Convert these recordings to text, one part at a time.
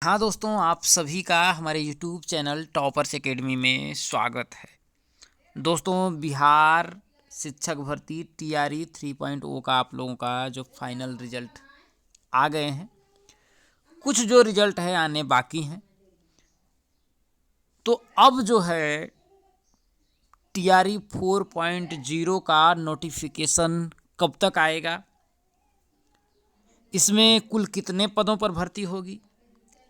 हाँ दोस्तों, आप सभी का हमारे YouTube चैनल टॉपर्स एकेडमी में स्वागत है। दोस्तों, बिहार शिक्षक भर्ती TRE 3.0 का आप लोगों का जो फाइनल रिजल्ट आ गए हैं, कुछ जो रिजल्ट है आने बाकी हैं। तो अब जो है TRE 4.0 का नोटिफिकेशन कब तक आएगा, इसमें कुल कितने पदों पर भर्ती होगी,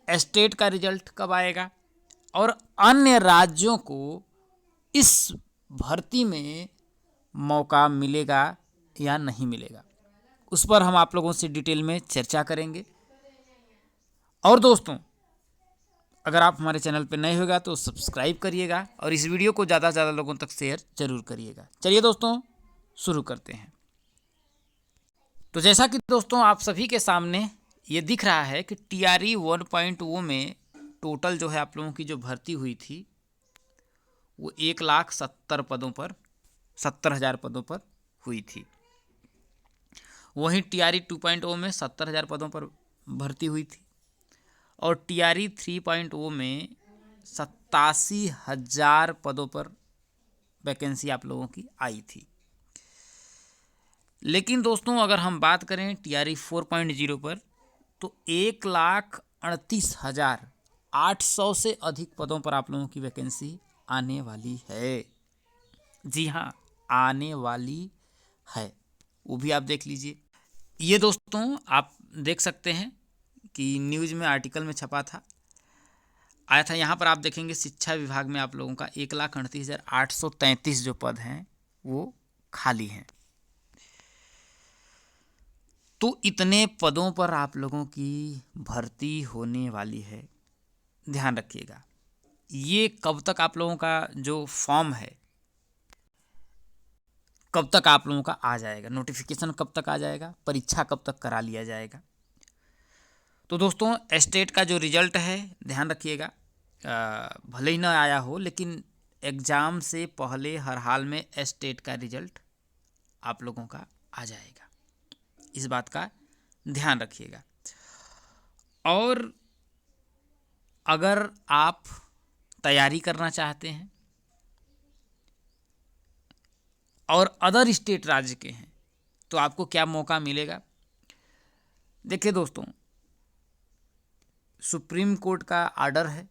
स्टेट का रिजल्ट कब आएगा और अन्य राज्यों को इस भर्ती में मौका मिलेगा या नहीं मिलेगा, उस पर हम आप लोगों से डिटेल में चर्चा करेंगे। और दोस्तों, अगर आप हमारे चैनल पर नए होगा तो सब्सक्राइब करिएगा और इस वीडियो को ज़्यादा से ज़्यादा लोगों तक शेयर जरूर करिएगा। चलिए दोस्तों, शुरू करते हैं। तो जैसा कि दोस्तों आप सभी के सामने ये दिख रहा है कि TRE 1.0 में टोटल जो है आप लोगों की जो भर्ती हुई थी वो 1,70,000 पदों पर 70,000 पदों पर हुई थी। वहीं TRE 2.0 में 70,000 पदों पर भर्ती हुई थी और TRE 3.0 में 87,000 पदों पर वैकेंसी आप लोगों की आई थी। लेकिन दोस्तों, अगर हम बात करें TRE 4.0 पर तो 1,38,800 से अधिक पदों पर आप लोगों की वैकेंसी आने वाली है। जी हाँ, आने वाली है, वो भी आप देख लीजिए। ये दोस्तों आप देख सकते हैं कि न्यूज़ में आर्टिकल में छपा था, आया था। यहाँ पर आप देखेंगे शिक्षा विभाग में आप लोगों का 1,38,833 जो पद हैं वो खाली हैं। तो इतने पदों पर आप लोगों की भर्ती होने वाली है, ध्यान रखिएगा। ये कब तक आप लोगों का जो फॉर्म है कब तक आप लोगों का आ जाएगा, नोटिफिकेशन कब तक आ जाएगा, परीक्षा कब तक करा लिया जाएगा। तो दोस्तों, स्टेट का जो रिजल्ट है ध्यान रखिएगा, भले ही ना आया हो लेकिन एग्ज़ाम से पहले हर हाल में स्टेट का रिजल्ट आप लोगों का आ जाएगा, इस बात का ध्यान रखिएगा। और अगर आप तैयारी करना चाहते हैं और अदर स्टेट राज्य के हैं तो आपको क्या मौका मिलेगा। देखिए दोस्तों, सुप्रीम कोर्ट का आर्डर है,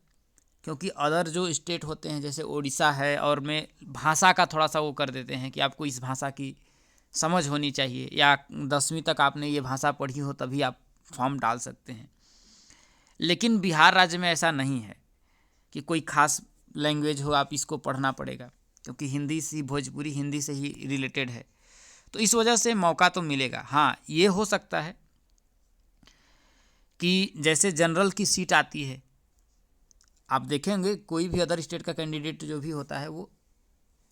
क्योंकि अदर जो स्टेट होते हैं जैसे उड़ीसा है, और में भाषा का थोड़ा सा वो कर देते हैं कि आपको इस भाषा की समझ होनी चाहिए या 10वीं तक आपने ये भाषा पढ़ी हो तभी आप फॉर्म डाल सकते हैं। लेकिन बिहार राज्य में ऐसा नहीं है कि कोई खास लैंग्वेज हो आप इसको पढ़ना पड़ेगा, क्योंकि हिंदी से भोजपुरी हिंदी से ही रिलेटेड है। तो इस वजह से मौका तो मिलेगा। हाँ, ये हो सकता है कि जैसे जनरल की सीट आती है, आप देखेंगे कोई भी अदर स्टेट का कैंडिडेट जो भी होता है वो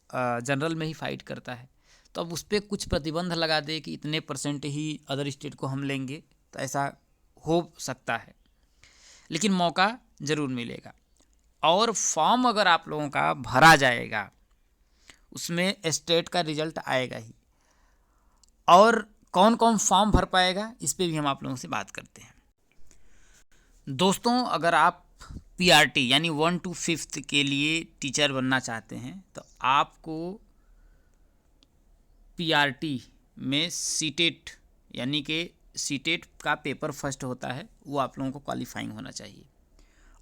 जनरल में ही फाइट करता है, तो अब उस पर कुछ प्रतिबंध लगा दे कि इतने % ही अदर स्टेट को हम लेंगे, तो ऐसा हो सकता है। लेकिन मौका ज़रूर मिलेगा। और फॉर्म अगर आप लोगों का भरा जाएगा उसमें स्टेट का रिजल्ट आएगा ही। और कौन कौन फॉर्म भर पाएगा इस पे भी हम आप लोगों से बात करते हैं। दोस्तों, अगर आप PRT यानी 1 to 5th के लिए टीचर बनना चाहते हैं तो आपको PRT में सीटेट यानी कि सीटेट का पेपर फर्स्ट होता है, वो आप लोगों को क्वालिफाइंग होना चाहिए।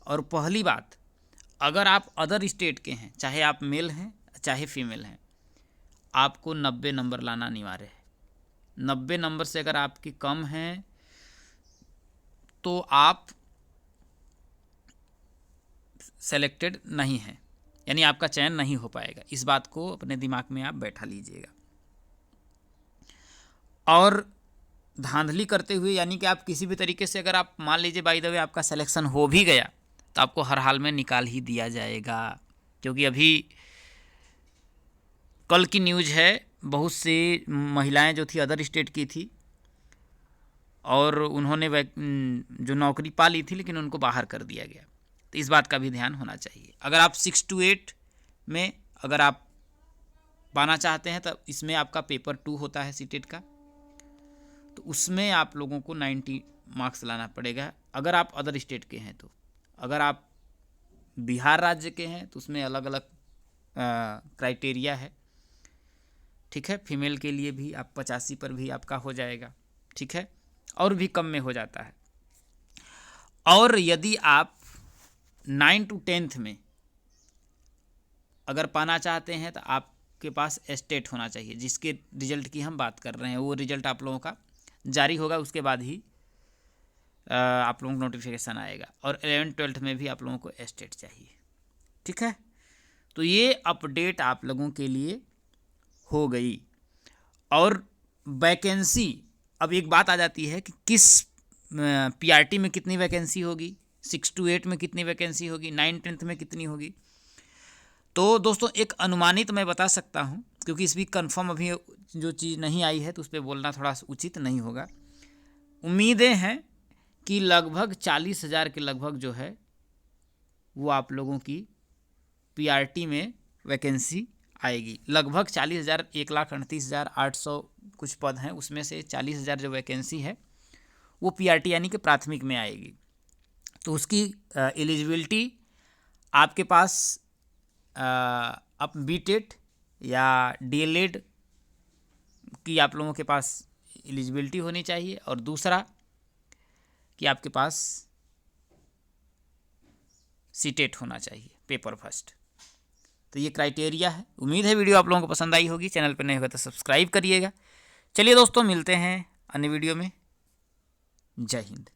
और पहली बात, अगर आप अदर स्टेट के हैं, चाहे आप मेल हैं चाहे फीमेल हैं, आपको 90 नंबर लाना अनिवार्य है। 90 नंबर से अगर आपकी कम हैं तो आप सेलेक्टेड नहीं हैं, यानी आपका चयन नहीं हो पाएगा। इस बात को अपने दिमाग में आप बैठा लीजिएगा। और धांधली करते हुए, यानी कि आप किसी भी तरीके से, अगर आप मान लीजिए बाय द वे आपका सिलेक्शन हो भी गया तो आपको हर हाल में निकाल ही दिया जाएगा। क्योंकि अभी कल की न्यूज़ है, बहुत सी महिलाएं जो थी अदर स्टेट की थी और उन्होंने जो नौकरी पा ली थी लेकिन उनको बाहर कर दिया गया। तो इस बात का भी ध्यान होना चाहिए। अगर आप 6 to 8 में अगर आप पाना चाहते हैं तो इसमें आपका पेपर 2 होता है सीटेट का, तो उसमें आप लोगों को 90 मार्क्स लाना पड़ेगा अगर आप अदर स्टेट के हैं तो। अगर आप बिहार राज्य के हैं तो उसमें अलग अलग क्राइटेरिया है, ठीक है। फीमेल के लिए भी आप 85 पर भी आपका हो जाएगा, ठीक है, और भी कम में हो जाता है। और यदि आप 9 to 10th में अगर पाना चाहते हैं तो आपके पास एस्टेट होना चाहिए, जिसके रिजल्ट की हम बात कर रहे हैं। वो रिजल्ट आप लोगों का जारी होगा, उसके बाद ही आप लोगों को नोटिफिकेशन आएगा। और 11th-12th में भी आप लोगों को एस्टेट चाहिए, ठीक है। तो ये अपडेट आप लोगों के लिए हो गई। और वैकेंसी, अब एक बात आ जाती है कि किस पीआरटी में कितनी वैकेंसी होगी, 6 to 8 में कितनी वैकेंसी होगी, 9-10th में कितनी होगी। तो दोस्तों एक अनुमानित मैं बता सकता हूँ, क्योंकि इस भी कंफर्म अभी जो चीज़ नहीं आई है तो उस पर बोलना थोड़ा उचित नहीं होगा। उम्मीदें हैं कि लगभग 40,000 के लगभग जो है वो आप लोगों की पीआरटी में वैकेंसी आएगी। लगभग 40,000, 1,38,800 कुछ पद हैं, उसमें से 40,000 जो वैकेंसी है वो पीआरटी यानी कि प्राथमिक में आएगी। तो उसकी एलिजिबिलिटी आपके पास अब बीटेट या डीएलएड की आप लोगों के पास एलिजिबिलिटी होनी चाहिए, और दूसरा कि आपके पास सीटेट होना चाहिए, पेपर फर्स्ट। तो ये क्राइटेरिया है। उम्मीद है वीडियो आप लोगों को पसंद आई होगी। चैनल पर नए होगा तो सब्सक्राइब करिएगा। चलिए दोस्तों, मिलते हैं अन्य वीडियो में। जय हिंद।